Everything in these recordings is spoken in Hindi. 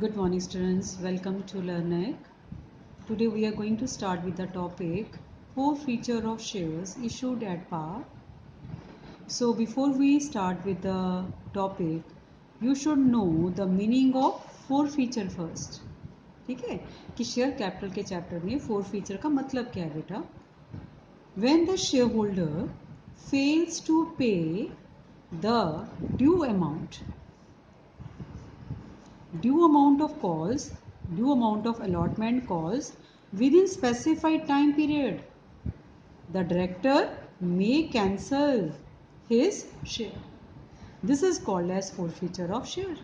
Good morning students, welcome to LearnEgg. Today we are going to start with the topic 4 feature of shares issued at par. So before we start with the topic, you should know the meaning of 4 feature first. ठीक है कि शेयर कैपिटल के चैप्टर में 4 फीचर का मतलब क्या है बेटा. When the shareholder fails to pay the due amount of allotment calls within specified time period, the director may cancel his share. This is called as forfeiture of share.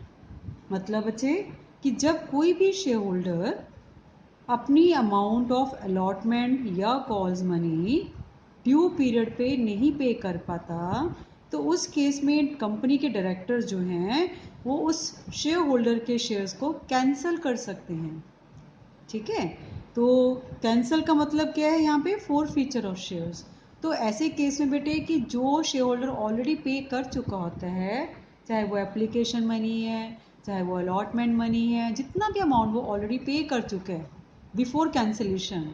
मतलब बच्चे कि जब कोई भी शेयर होल्डर अपनी अमाउंट ऑफ अलॉटमेंट या कॉल्स मनी ड्यू पीरियड पे नहीं पे कर पाता, तो उस केस में कंपनी के डायरेक्टर जो हैं वो उस शेयर होल्डर के शेयर्स को कैंसिल कर सकते हैं. ठीक है, तो कैंसिल का मतलब क्या है यहाँ पे, फोर फीचर ऑफ शेयर्स. तो ऐसे केस में बेटे कि जो शेयर होल्डर ऑलरेडी पे कर चुका होता है, चाहे वो एप्लीकेशन मनी है, चाहे वो अलॉटमेंट मनी है, जितना भी अमाउंट वो ऑलरेडी पे कर चुका है बिफोर कैंसिलेशन,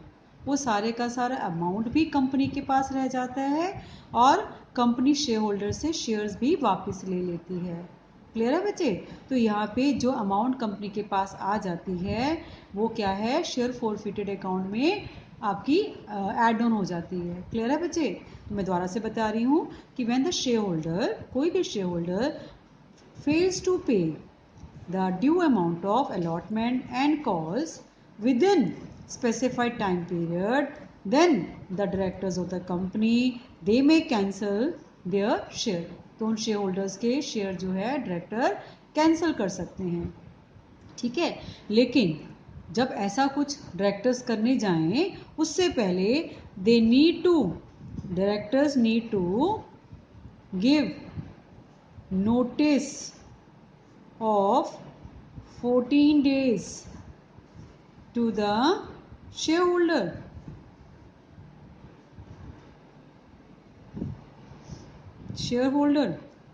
वो सारे का सारा अमाउंट भी कंपनी के पास रह जाता है और कंपनी शेयर होल्डर से शेयर्स भी वापस ले लेती है. क्लियर है बच्चे. तो यहाँ पे जो अमाउंट कंपनी के पास आ जाती है वो क्या है, शेयर फॉरफिटेड अकाउंट में आपकी ऐड ऑन हो जाती है. क्लियर है बच्चे. तो मैं दोबारा से बता रही हूँ कि व्हेन द शेयर होल्डर, कोई भी शेयर होल्डर फेल्स टू पे the due amount of allotment and calls within specified time period, then the directors of the company they may cancel their share. तो उन शेयर होल्डर्स के शेयर जो है डायरेक्टर कैंसिल कर सकते हैं. ठीक है, लेकिन जब ऐसा कुछ डायरेक्टर्स करने जाएं उससे पहले directors need to give notice of 14 days to the shareholder. Shareholder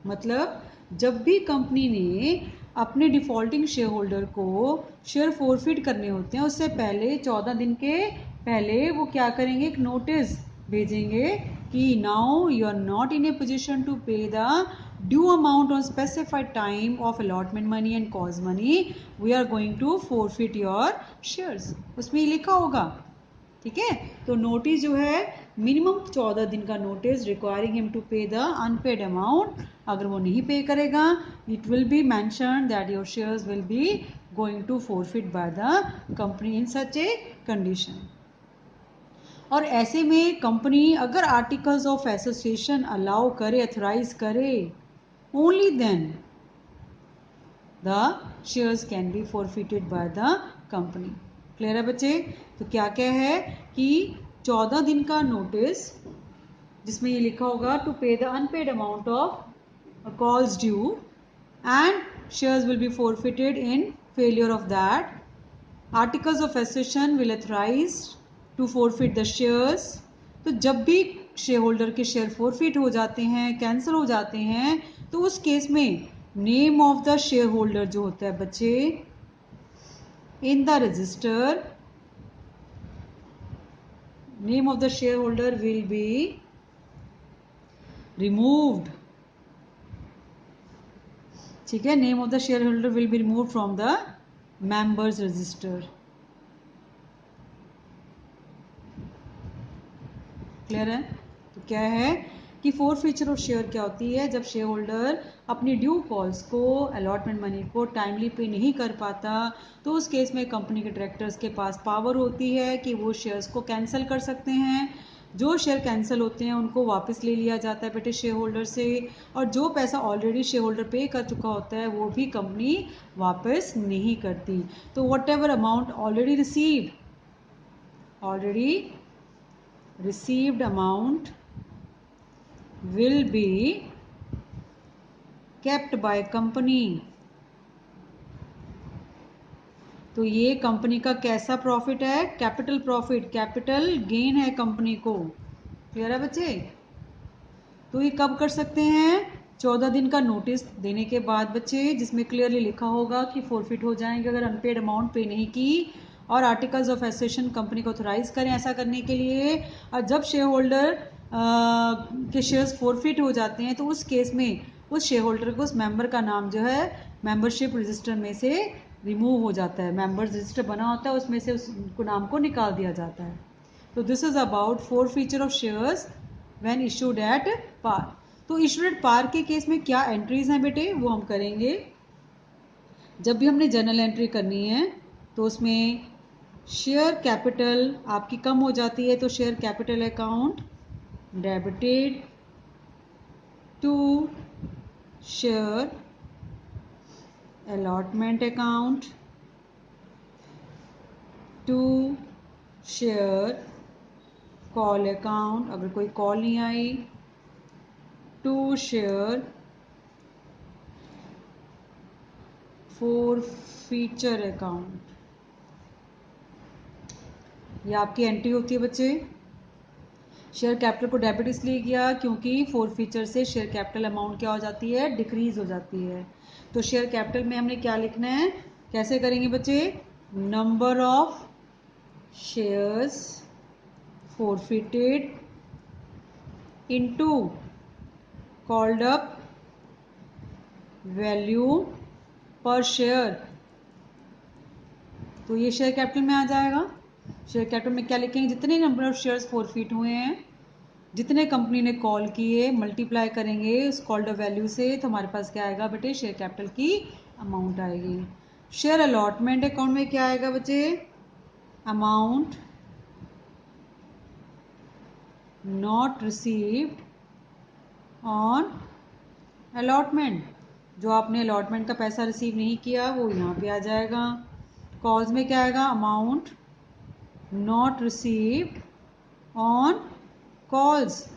मतलब जब भी कंपनी ने अपने डिफॉल्टिंग शेयर होल्डर को शेयर फॉरफिट करने होते हैं उससे पहले 14 दिन के पहले वो क्या करेंगे, एक नोटिस भेजेंगे कि now you are not in a position to pay the due amount on specified time of allotment money and calls money, we are going to forfeit your shares. उसमें लिखा होगा. ठीक है, तो नोटिस जो है मिनिमम 14 दिन का notice requiring him to pay the unpaid amount. अगर वो नहीं पे करेगा it will be mention that your shares will be going to forfeit by the company in such a condition. और ऐसे में कंपनी अगर आर्टिकल्स ऑफ एसोसिएशन अलाउ करे, अथोराइज करे, only then the shares can be forfeited by the company. Clear है बच्चे. तो क्या क्या है कि 14 दिन का नोटिस जिसमें ये लिखा होगा to pay the unpaid amount of calls due and shares will be forfeited in failure of that. Articles of association will authorise to forfeit the shares. तो जब भी शेयर होल्डर के शेयर फॉरफिट हो जाते हैं, कैंसिल हो जाते हैं, तो उस केस में name of the share holder जो होता है बच्चे in the register, name of the shareholder will be removed. ठीक है, name of the shareholder will be removed from the members register. Clear है. तो क्या है कि फोर फीचर ऑफ शेयर क्या होती है, जब शेयर होल्डर अपनी ड्यू कॉल्स को, अलॉटमेंट मनी को टाइमली पे नहीं कर पाता, तो उस केस में कंपनी के डायरेक्टर्स के पास पावर होती है कि वो शेयर्स को कैंसिल कर सकते हैं. जो शेयर कैंसिल होते हैं उनको वापस ले लिया जाता है बेटे शेयर होल्डर से, और जो पैसा ऑलरेडी शेयर होल्डर पे कर चुका होता है वो भी कंपनी वापस नहीं करती. तो what ever amount already received amount will be kept by company. तो ये कंपनी का कैसा प्रॉफिट है, कैपिटल प्रॉफिट, कैपिटल गेन है कंपनी को. क्लियर है बच्चे. तो ये कब कर सकते हैं, 14 दिन का नोटिस देने के बाद बच्चे, जिसमें क्लियरली लिखा होगा कि फोरफिट हो जाएंगे अगर अनपेड अमाउंट पे नहीं की, और आर्टिकल्स ऑफ एसोसिएशन कंपनी को ऑथोराइज करें ऐसा करने के लिए। और जब शेयर होल्डर के शेयर्स फोरफिट हो जाते हैं तो उस केस में उस शेयर होल्डर को, उस मेंबर का नाम जो है मेंबरशिप रजिस्टर में से रिमूव हो जाता है। मेंबर्स रजिस्टर बना होता है उसमें से उस नाम को निकाल दिया जाता है। तो this is about forfeiture of shares when issued at par. तो इशूड एट पार के केस में क्या एंट्रीज हैं बेटे, वो हम करेंगे। जब भी हमने जर्नल एंट्री करनी है तो उसमें शेयर कैपिटल आपकी कम हो जाती है तो share capital account debited to share allotment account to share call account, अगर कोई कॉल नहीं आई, टू शेयर फोरफीचर अकाउंट। ये आपकी एंट्री होती है बच्चे। शेयर कैपिटल को डेबिट इसलिए किया क्योंकि फोरफीचर से शेयर कैपिटल अमाउंट क्या हो जाती है, डिक्रीज हो जाती है। तो शेयर कैपिटल में हमने क्या लिखना है, कैसे करेंगे बच्चे, number of shares forfeited into called up value पर शेयर। तो ये शेयर कैपिटल में आ जाएगा। शेयर कैपिटल में क्या लिखेंगे, जितने नंबर ऑफ शेयर्स फोरफिट हुए हैं, जितने कंपनी ने कॉल किए, मल्टीप्लाई करेंगे उस कॉल्ड अप वैल्यू से, तो हमारे पास क्या आएगा बेटे, शेयर कैपिटल की अमाउंट आएगी। शेयर अलॉटमेंट अकाउंट में क्या आएगा बच्चे, amount not received on allotment, जो आपने अलॉटमेंट का पैसा रिसीव नहीं किया वो यहाँ पे आ जाएगा। कॉल्स में क्या आएगा, amount not received on calls,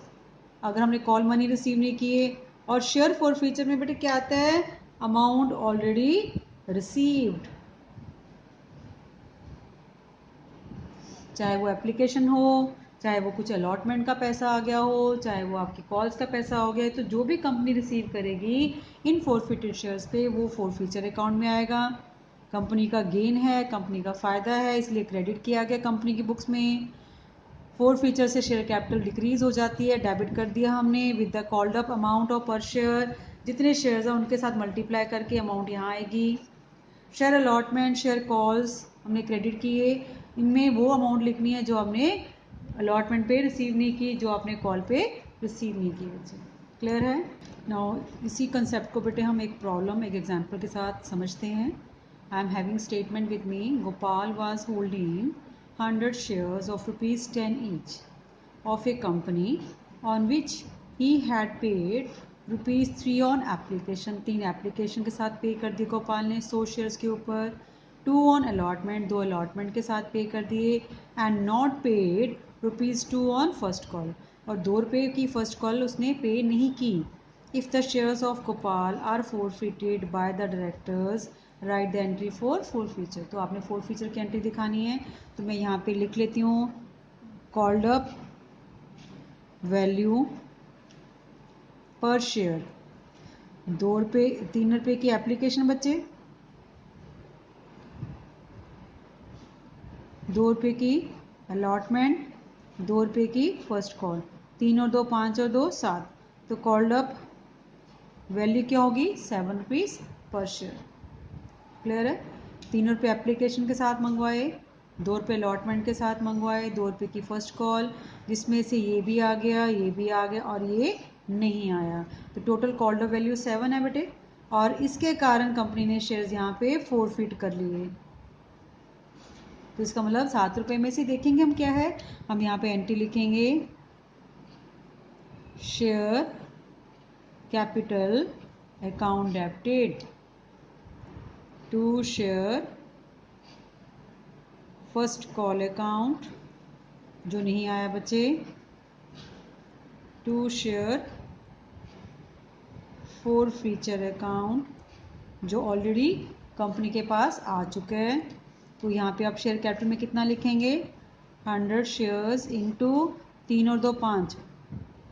अगर हमने कॉल मनी रिसीव नहीं किए। और शेयर फोरफीचर में बेटे क्या आता है, अमाउंट ऑलरेडी रिसीव्ड, चाहे वो एप्लीकेशन हो, चाहे वो कुछ अलॉटमेंट का पैसा आ गया हो, चाहे वो आपकी कॉल्स का पैसा हो गया, तो जो भी कंपनी रिसीव करेगी इन फोरफिटेड शेयर्स पे वो फोरफीचर अकाउंट में आएगा। कंपनी का गेन है, कंपनी का फायदा है, इसलिए क्रेडिट किया गया कंपनी की बुक्स में। फोरफीचर से शेयर कैपिटल डिक्रीज हो जाती है, डेबिट कर दिया हमने with the called up amount of पर शेयर, जितने शेयर्स हैं उनके साथ मल्टीप्लाई करके अमाउंट यहाँ आएगी। शेयर अलॉटमेंट, शेयर कॉल्स हमने क्रेडिट किए, इनमें वो अमाउंट लिखनी है जो हमने अलॉटमेंट पे रिसीव नहीं की, जो आपने कॉल पे रिसीव नहीं की बच्चे। क्लियर है। नाउ इसी कंसेप्ट को बेटे हम एक प्रॉब्लम, एक एग्जांपल के साथ समझते हैं। I am having statement with me, Gopal was holding 100 shares of rupees 10 each of a company on which he had paid rupees 3 on application, 3 application के साथ पे कर दिए गोपाल ने 100 शेयर्स के ऊपर, 2 ऑन अलॉटमेंट, 2 अलॉटमेंट के साथ पे कर दिए, and not paid rupees 2 on first call, और 2 रुपये की फर्स्ट कॉल उसने पे नहीं की। If the shares of Gopal are forfeited by the directors write the entry for forfeiture. तो आपने फोरफीचर की एंट्री दिखानी है, तो मैं यहाँ पे लिख लेती हूँ कॉल्ड अप वैल्यू पर शेयर, 2 रुपये 3 रुपये की एप्लीकेशन बच्चे, 2 रुपये की अलॉटमेंट, 2 रुपये की फर्स्ट कॉल, 3 और 2 5 और 2 7, तो कॉल्ड अप वैल्यू क्या होगी, 7 रुपीज़ पर शेयर। क्लियर है। 3 रुपये एप्लीकेशन के साथ मंगवाए, 2 रुपये अलॉटमेंट के साथ मंगवाए, 2 रुपये की फर्स्ट कॉल, जिसमें से ये भी आ गया, ये भी आ गया और ये नहीं आया, तो टोटल कॉल्ड अप वैल्यू 7 है बेटे। और इसके कारण कंपनी ने शेयर्स यहाँ पे फोरफिट कर लिए, तो इसका मतलब 7 रुपये में से देखेंगे हम क्या है, हम यहाँ पे एंट्री लिखेंगे share capital account debited to share first call account, जो नहीं आया बच्चे, टू शेयर फोरफीचर अकाउंट, जो ऑलरेडी कंपनी के पास आ चुका है। तो यहाँ पे आप शेयर कैपिटल में कितना लिखेंगे, 100 शेयर्स इंटू 3 और 2 5,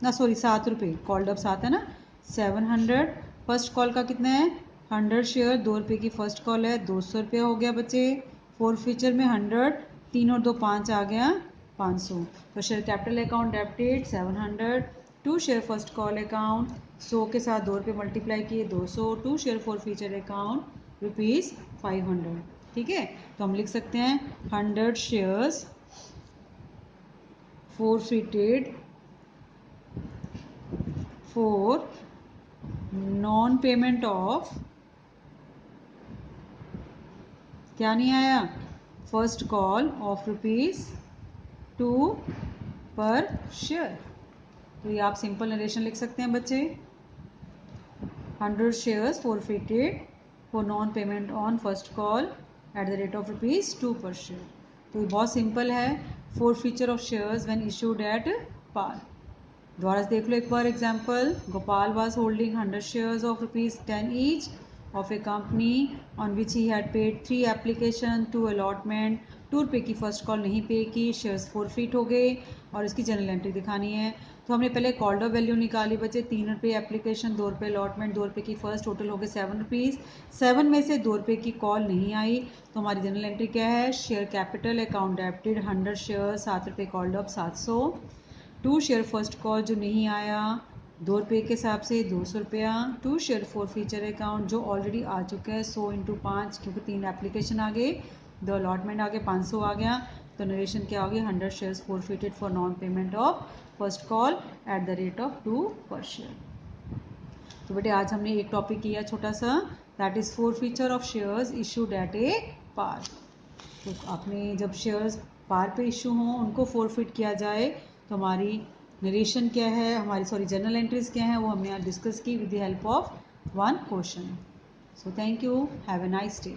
ना सॉरी 7 रुपये, कॉल्ड अप 7 है ना, 700। फर्स्ट कॉल का कितना है 100 शेयर, 2 रुपये की फर्स्ट कॉल है, 200 रुपया हो गया बच्चे। फोर फीचर में 100, 3 और 2 5 आ गया 500। तो share capital account debited 700 to share first call account 100 के साथ 2 रुपये मल्टीप्लाई किए 200 to share forfeiture account ₹500। ठीक है, तो हम लिख सकते हैं 100 shares forfeited for non payment of, क्या नहीं आया, फर्स्ट कॉल ऑफ ₹2 पर शेयर। तो ये आप सिंपल नरेशन लिख सकते हैं बच्चे, 100 shares forfeited for non payment on first call at the rate of ₹2 per share। तो ये बहुत सिंपल है, forfeiture of shares when issued at par. दोबारा से देख लो एक बार example. Gopal was holding 100 shares of ₹10 each of a company on which he had paid 3 application 2 allotment. 2 रुपये की फर्स्ट कॉल नहीं पे की, शेयर्स फोरफीट हो गए और इसकी जनरल एंट्री दिखानी है। तो हमने पहले कॉल्ड ऑफ वैल्यू निकाली बच्चे, 3 रुपये एप्लीकेशन, 2 रुपये अलॉटमेंट, 2 रुपये की फर्स्ट, टोटल हो गए 7 रुपीज़। 7 में से 2 रुपये की कॉल नहीं आई, तो हमारी जनरल एंट्री क्या है, share capital account debited 100 share, 7 रुपये called of 700 to share first call जो नहीं आया 2 रुपये के हिसाब से 200 रुपया, to share forfeiture account जो ऑलरेडी आ चुका है 100 इंटू 5 क्योंकि 3 एप्लीकेशन आ गए, 2 अलॉटमेंट आ गए, 500 आ गया। तो नरेशन क्या हो गया, 100 shares forfeited for non payment of first call at the rate of 2 पर शेयर। तो बेटे आज हमने एक टॉपिक किया छोटा सा, that is forfeiture of shares issued at a par. तो आपने जब शेयर्स पार पे इशू हों उनको फोरफिट किया जाए तो हमारी नरेशन क्या है, हमारी जनरल एंट्रीज क्या है, वो हमने आज डिस्कस की with the help of one question. So thank you, have a nice day.